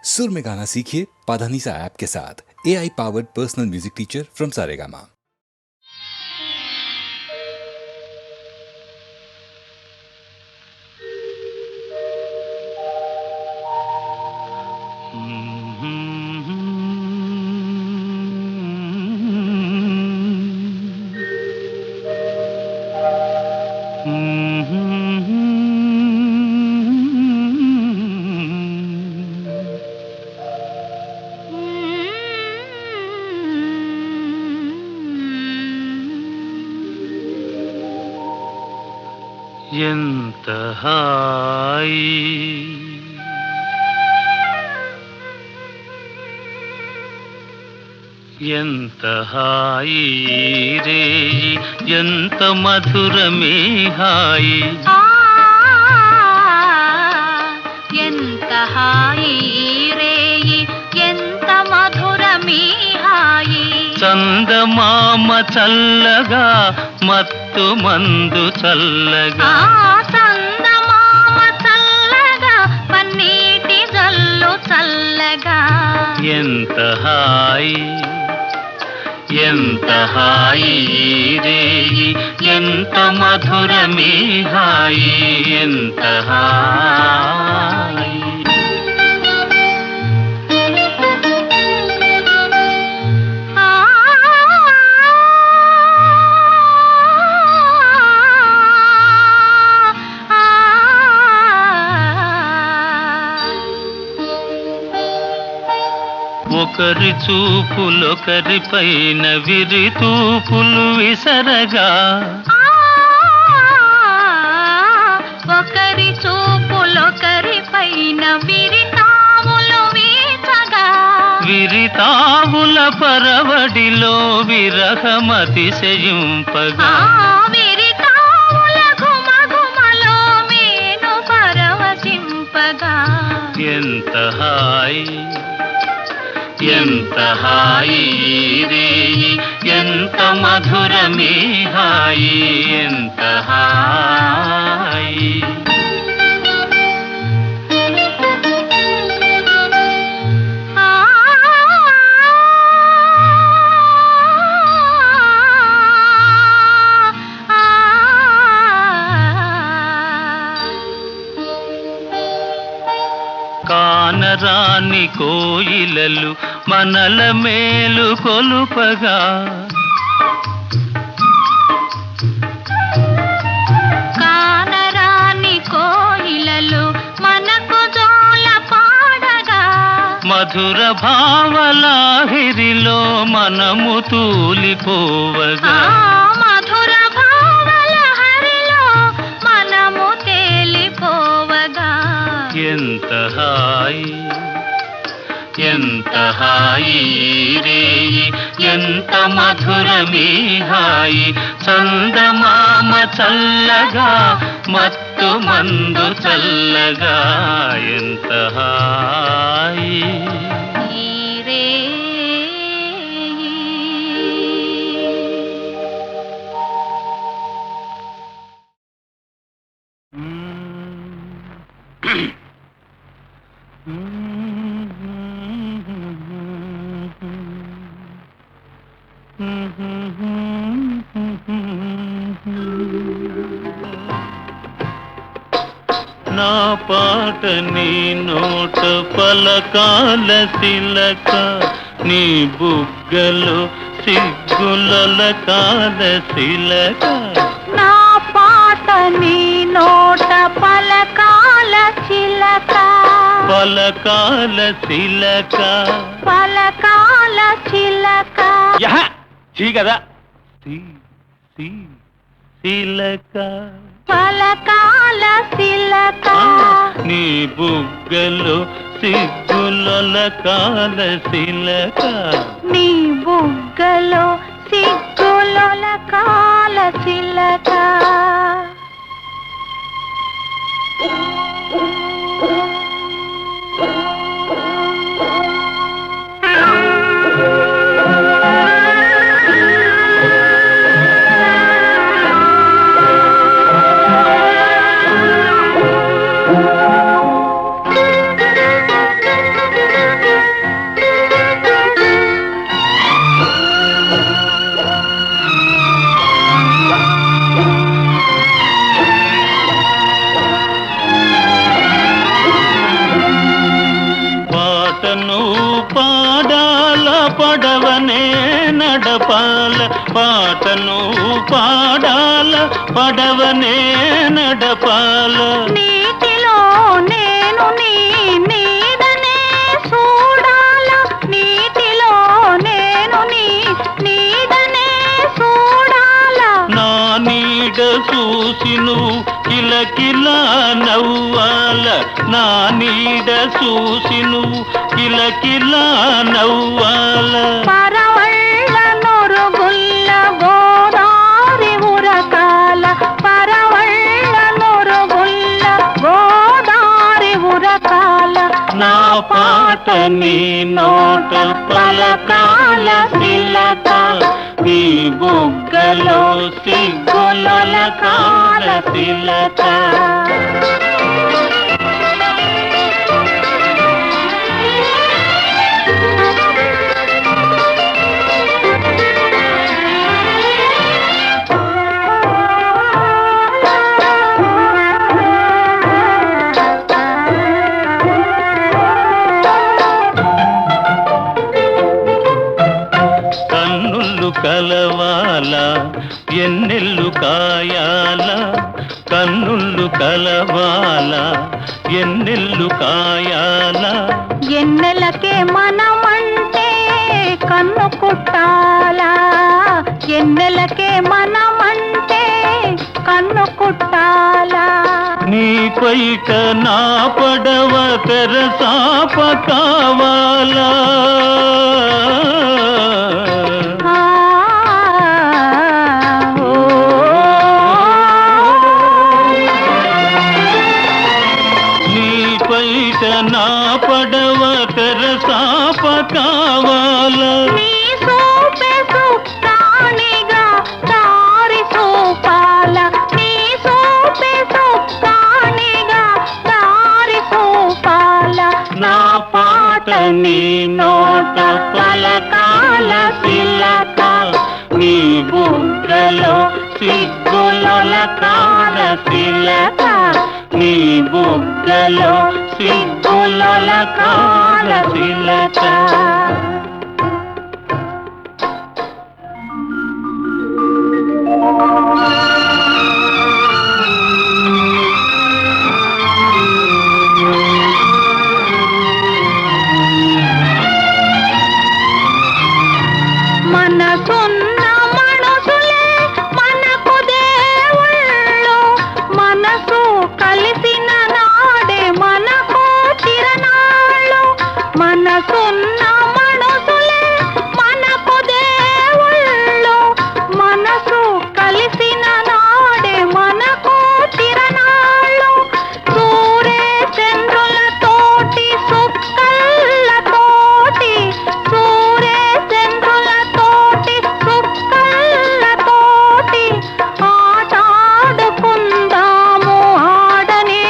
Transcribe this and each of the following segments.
सुर में गाना सीखिए पाधानीसा ऐप के साथ। AI powered personal music teacher from Saregama. ఎంత హాయి ఎంత హాయి రే ఎంత మధురమే హాయి ఎంత హాయి రే ఎంత మధురమే హాయి చందమామ చల్లగా మత్తు మందు చల్లగా చందమామ చల్లగా పన్నీటి జల్లు చల్లగా ఎంత హాయి ఎంత హాయి రే ఎంత మధురమే హాయి ఎంత హాయి ఒకరి చూపులొకరి పైన విరి తూపులు విసరగా ఒకరి చూపులొకరి పైన విరితాములు వీచగా విరితావుల పరవడిలో విరహమతిశయింపగా విరితాముల ఘుమఘుమలో మేను పరవశింపగా ఎంత హాయి ఎంత హాయి రే ఎంత మధురమే హాయి ఎంత హాయి కానరాని కోయిలలు మనల మేలు కొలుపగా కానరాని కోయిలలు మనకు జోల పాడగా మధుర భావలాహిరిలో మనము తూలిపోవగా మధుర భావల హరిలో మనము తేలిపోవగా ఎంత హాయి ఎంత హాయి రే ఎంత మధురమే హాయి చందమామ చల్లగా మత్తు మందు చల్లగా ఎంత హాయి రే నా పాట నీ నోట పలకాల శిలక నీ బుగ్గలు సిగ్గులకాల శిలక నా పాట నీ నోట పలకాల చిలక పలకాల శిలక పలకాల చిలక కదా శిలక పలకాల చిలక నీ బుగ్గలు సిగ్గులకాల శిలక నీ బుగ్గలో సిగ్గులకాల చిలక పాటను పాడాల పడవనే నడపాల పాటను పాడాల పడవనే నడపాల నీటిలో నేను నీ నీడనే చూడాల నీటిలో నేను నీ నీడనే చూడాల నా నీడ చూసి నువ్వు కిలకిల నవ్వాల నా నీడ చూసి నువ్వు కిలకిల నవ్వాల పరవళ్ళ నొరుగుల్ల గోదారి ఉరకాల పరవళ్ళ నొరుగుల్ల గోదారి ఉరకాల నా పాట నీ నోట పలకాల శిలక నీ బుగ్గలో సిగ్గుల కాల శిలక కన్నులు కలవాల ఎన్నెల్లు కాయాల కన్నులు కలవాల ఎన్నెల్లు కాయాల ఎన్నెలకే మనమంటే కన్ను కుట్టాలా ఎన్నెలకే మనమంటే కన్ను కుట్టాలా నీ పైట నా పడవ తెరసాప కావాలా ఆ, ఓ. నీ పైట నా పడవ తెరసాప కావాలా నీ సూపే సుక్కానిగా దారి సూపాల నీ సూపే సుక్కానిగా దారి సూపాల నా పాట నీ నోట పలకాల శిలక నీ బుగ్గలో సిగ్గుల కాల శిలక నీ బుగ్గలో సిగ్గుల కాల శిలక మనసున్న మనసులే మనకు దేవుళ్ళు మనసు కలిసిన నాడే మనకు చిరనాళ్ళు మనసున్న మనసులే మనకు దేవుళ్ళు మనసు కలిసిన నాడే మనకు చిరనాళ్ళు సూరే చంద్రులతోటి సుక్కళ్ళతోటి సూరే చంద్రులతోటి సుక్కళ్ళతోటి ఆటాడుకుందాము ఆడనే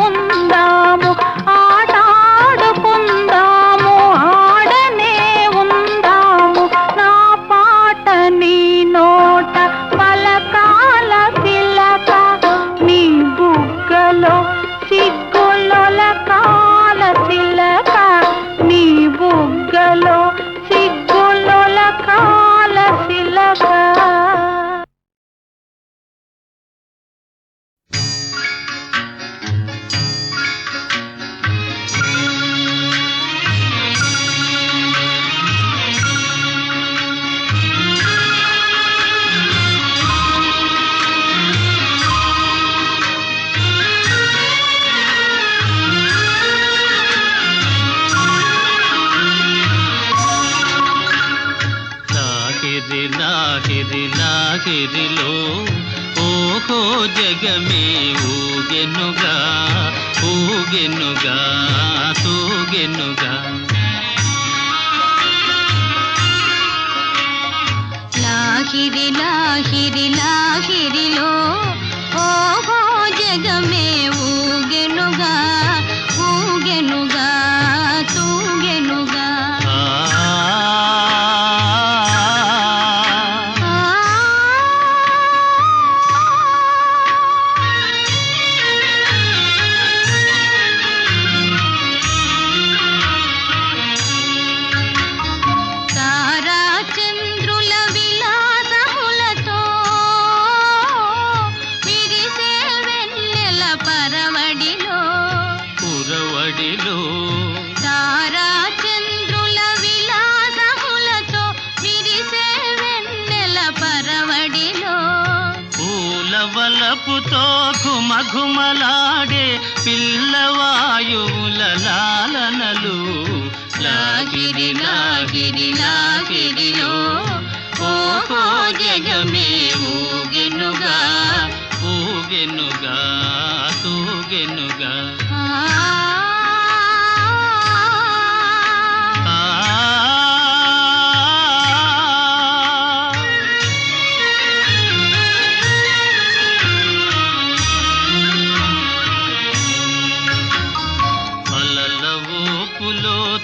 ఉందాము ఆటాడుకుందాము ఆడనే ఉందాము నా పాట నీ నోట పలకాల శిలక నీ బుగ్గలో సిగ్గుల కాల శిలక నీ బుగ్గలో సిగ్గుల కాల శిలక లాహిరి లాహిరి లాహిరిలో ఓహో జగమే ఊగెనుగా ఊగెనుగా తూగెనుగా లాహిరి లాహిరి లాహిరిలో ఓహో జగమే ఊగెనుగా ఊగెనుగా తూగెనుగా ఆ ప్రేమతో ఘుమఘుమలాడే పిల్లవాయువుల లాలనలు లాగిరి లాగిరి లాగిరిలో ఓహో జగమే ఊగెనుగా ఊగెనుగా తూగెనుగా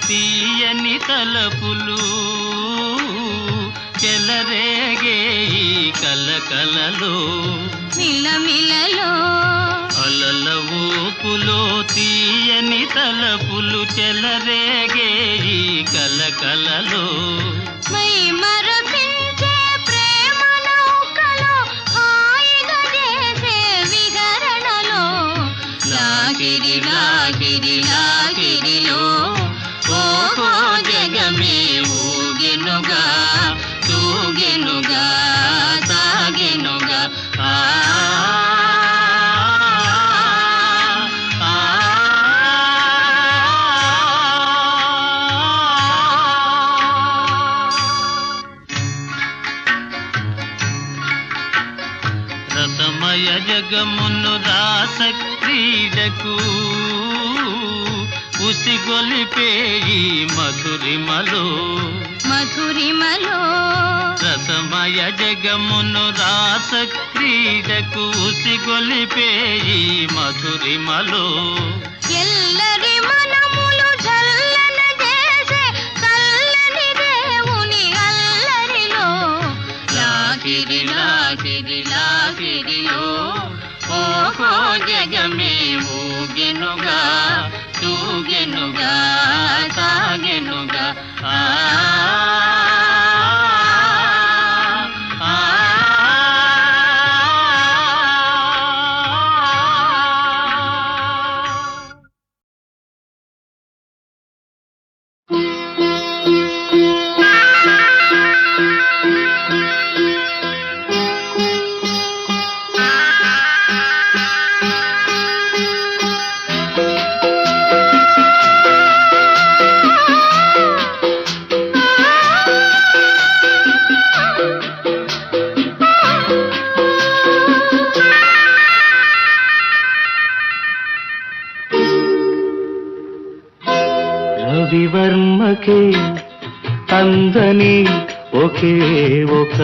తీయని తలపులు చెలరేగే ఈ కలకలలో మిలమిలలో అలల ఊపులో తీయని తలపులు చెలరేగే ఈ కలకలలో మై మరపించే ప్రేమ నౌకలో హాయిగా చేసే విహరణలో లాగిరి లాగిరి లాగిరిలో ఓహో జగమే ఊగెనుగా తూగెనుగా సాగెనుగా రసమయ జగమును రాస క్రీడకు ఉసిగొలిపే ఈ మధురిమలో మధురిమలో రసమయ జగమును రాస క్రీడకు ఉసిగొలిపే ఈ మధురిమలో ఎల్లరి మనములు జల్లన చేసే చల్లని దేవుని అల్లరిలో లాగిరి లాగిరి లాగిరిలో ఓహో జగమే ఊగెనుగా తూగెనుగా సాగెనుగా రవివర్మకే అందని ఒకే ఒక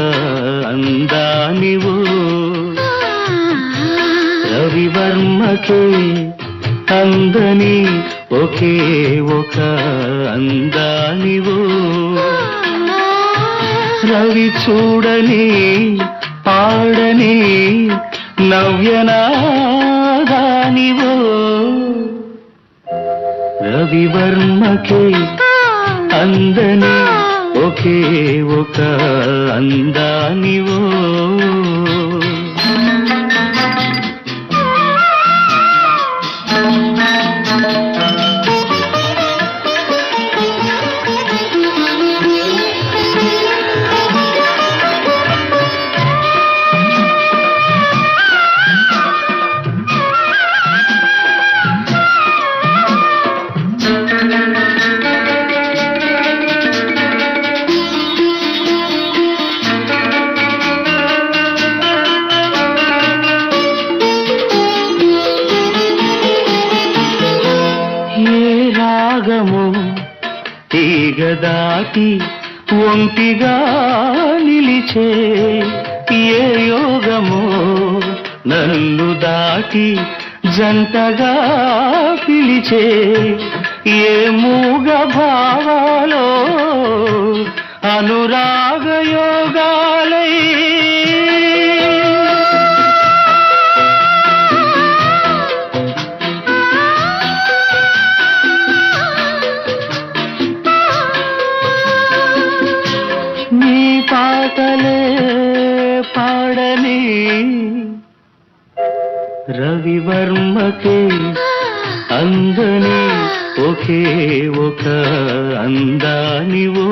అందానివు రవివర్మకే అందని ఒకే ఒక అందానివు రవి చూడని పాడని నవ్యనాదానివు రవివర్మకే అందని ఒకే ఒక అందానివో తీగ దాటి ఒంటిగా నిలిచే ఏ యోగమో నన్ను దాటి జంటగా పిలిచే ఏ మూగ భావాలో అనురాగ యోగాలై పాటలే పాడని రవివర్మకే అందని ఒకే ఒక అందానివో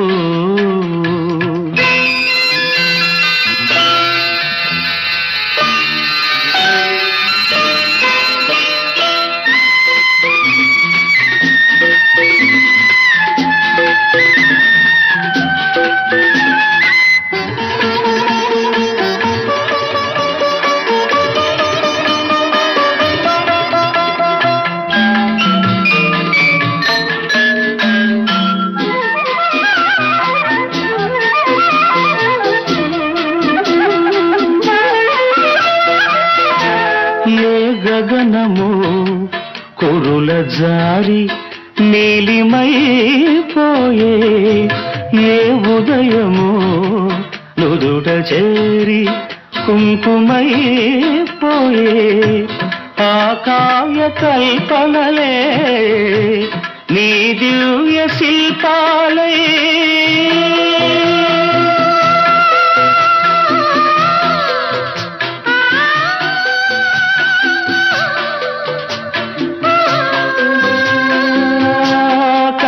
జారి నీలిమైపోయే ఏ ఉదయమో నుదుట చేరి కుంకుమైపోయే ఆ కాయ కల్పనలే నీ దివ్య శిల్పాలే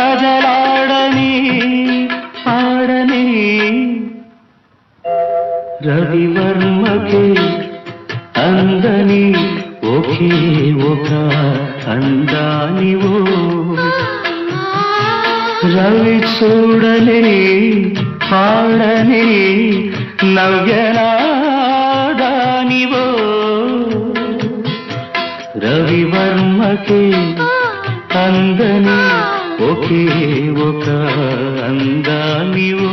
కదలాడని పాడని రవివర్మకే అందని ఒకే ఒక అందానివో రవి చూడని పాడని నవ్యనాదానివో రవివర్మకే అందని ఒకే ఒక అందానివో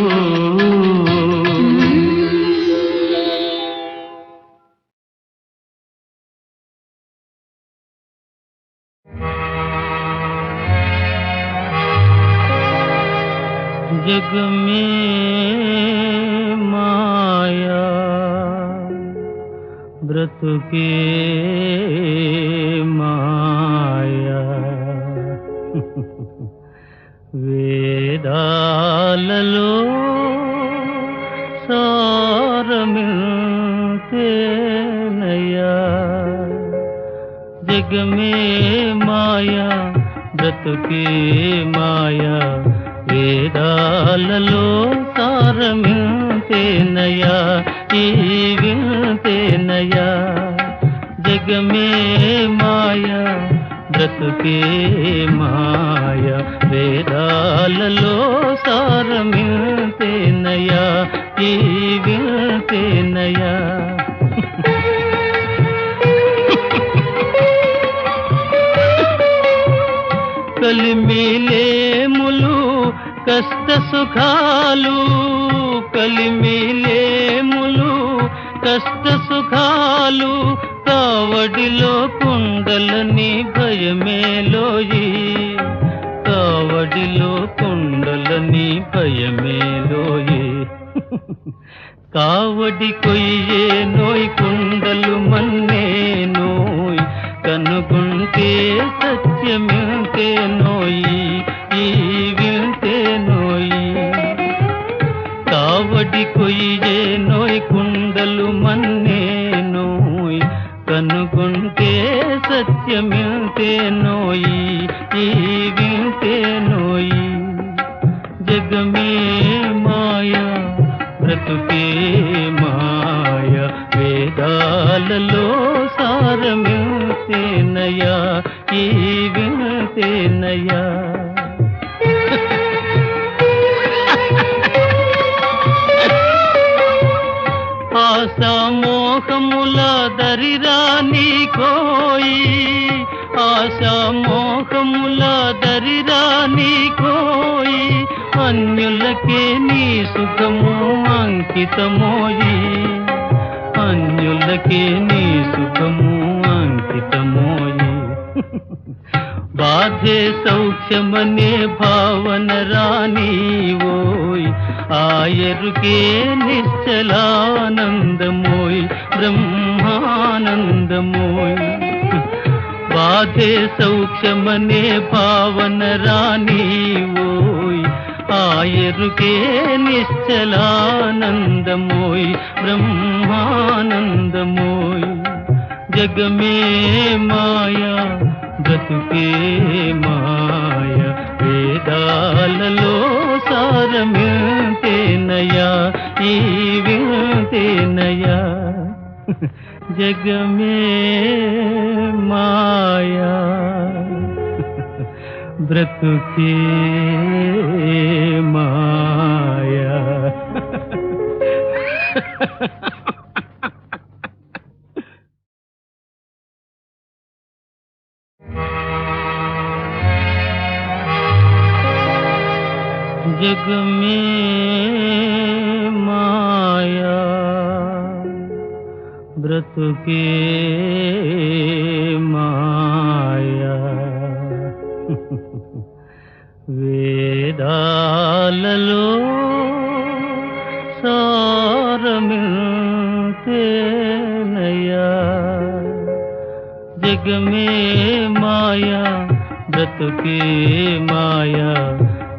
जग में माया व्रत के माया వేదాలలో సారమిల్తేనయ్యా జగ మే మాయా బ్రతుకే మాయా వేదాలలో సారమిల్తేనయ్యా ఈ విల్తేనయ్యా జగ మే మాయా బ్రతుకే మాయ వేదాలలో సారమిల్తేనయ్యా ఈ విల్తేనయ్యా కలిమిలేములు కష్ట సుఖాలు కలిమిలేములు కష్ట సుఖాలు కావడిలో కుండలని భయమేలోయి కావడిలో కుండలని భయమేలోయి కావడి కొయ్యే నోయ్ కుండలు మన్నే నోయ్ కనుగుంటే సత్యమింతే నోయి ఈ వింతే నోయి కావడి కొయ్యే నోయ్ కుండలు మన్నే నోయ్ కనుగుంటే సత్యమింతే నోయి ఈ వింతే నోయి జగ మే మాయా బ్రతుకే మాయ వేదాలలో సారమిల్తేనయ్యా ఈ వింతేనయ్యా ఆశామోహముల దరిరాని కోయి ఆశామోహముల దరిరాని కోయి అన్యులకే నీ సుఖము అంకితమోయి అన్యులకే నీ సుఖము అంకితమోయి బాధే సౌఖ్యమనే భావన రాని ఓయ్ ఆయరుకే నిశ్చలానందమోయ్ బ్రహ్మానందమోయ్ బాధే సౌఖ్యమనే భావన రాని ఓయ్ ఆయరుకే నిశ్చలానందమోయ్ బ్రహ్మానందమోయ్ జగ మే మాయా బ్రతుకే మాయ వేదాలలో సారమిల్తేనయ్యా ఈ విల్తేనయ్యా జగ మే మాయా బ్రతుకే మాయా जग में माया व्रत के माया వేదాలలో సారమింతేనయ్యా జగమే మాయా బ్రతుకే మాయా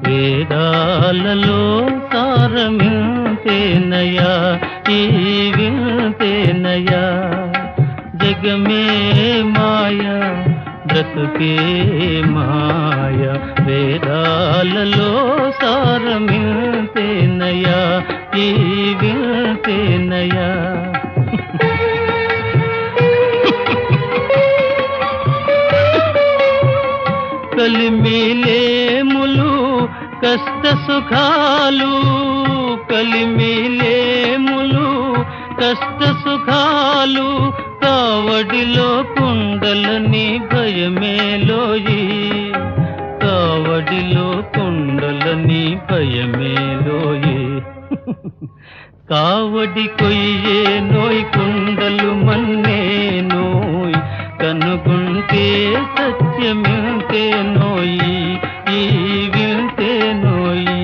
వేదాలలో సారమింతేనయ్యా ఈ వింతేనయ్యా జగమే మాయా బ్రతుకే మాయా వేదాలలో సారమింతేనయ్యా ఈ వింతేనయ్యా కలిమిలేములు కష్ట సుఖాలు కలిమిలేములు కష్ట సుఖాలు కావడిలో కుండలని భయమేలోయి కావడిలో కుండలని భయమేలోయి కావడి కొయ్యే నోయ్ కుండలు మన్నే నోయ్ కనుగుంటే సత్యమింతే నోయి ఈ వింతే నోయి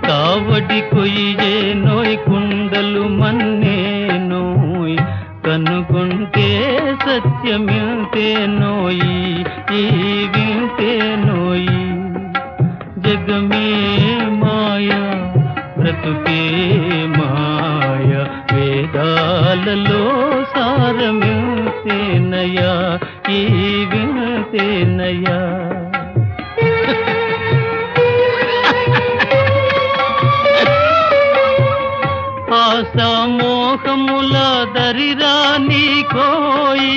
కావడి కొయ్యే నోయ్ కుండలు మన్నే నోయ్ కనుగుంటే సత్యమింతే నోయి ఈ వింతే నోయి జగమే మాయా బ్రతుకే మాయా వేదాలలో సారమింతేనయ్యా ఈ వింతేనయ్యా ఆశామోహముల దరిరాని కోయి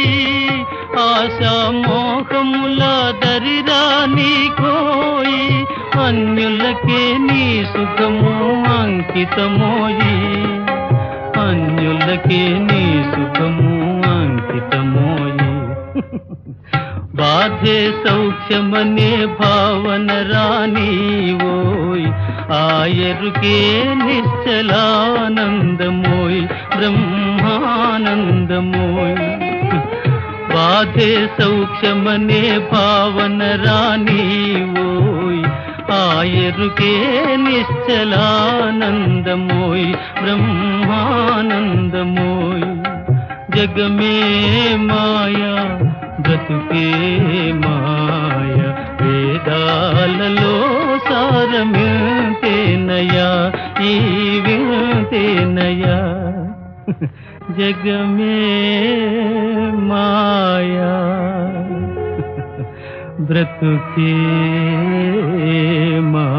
ఆశామోహముల దరిరాని కోయి అన్యులకే నీ సుఖము అంకితమోయి అన్యులకే నీ సుఖము అంకితమోయి బాధే సౌఖ్యమనే భావన రాని ఓయ్ ఆయరుకే నిశ్చలానందమోయ్ బ్రహ్మానందమోయ్ బాధే సౌఖ్యమనే భావన రాని ఓయ్ ఆయరుకే నిశ్చలానందమోయ్ బ్రహ్మానందమోయ్ జగమే మాయా బ్రతుకే మాయా వేదాలలో సారమింతేనయ్యా ఈ వింతేనయ్యా జగమే మాయా బ్రతుకే మాయా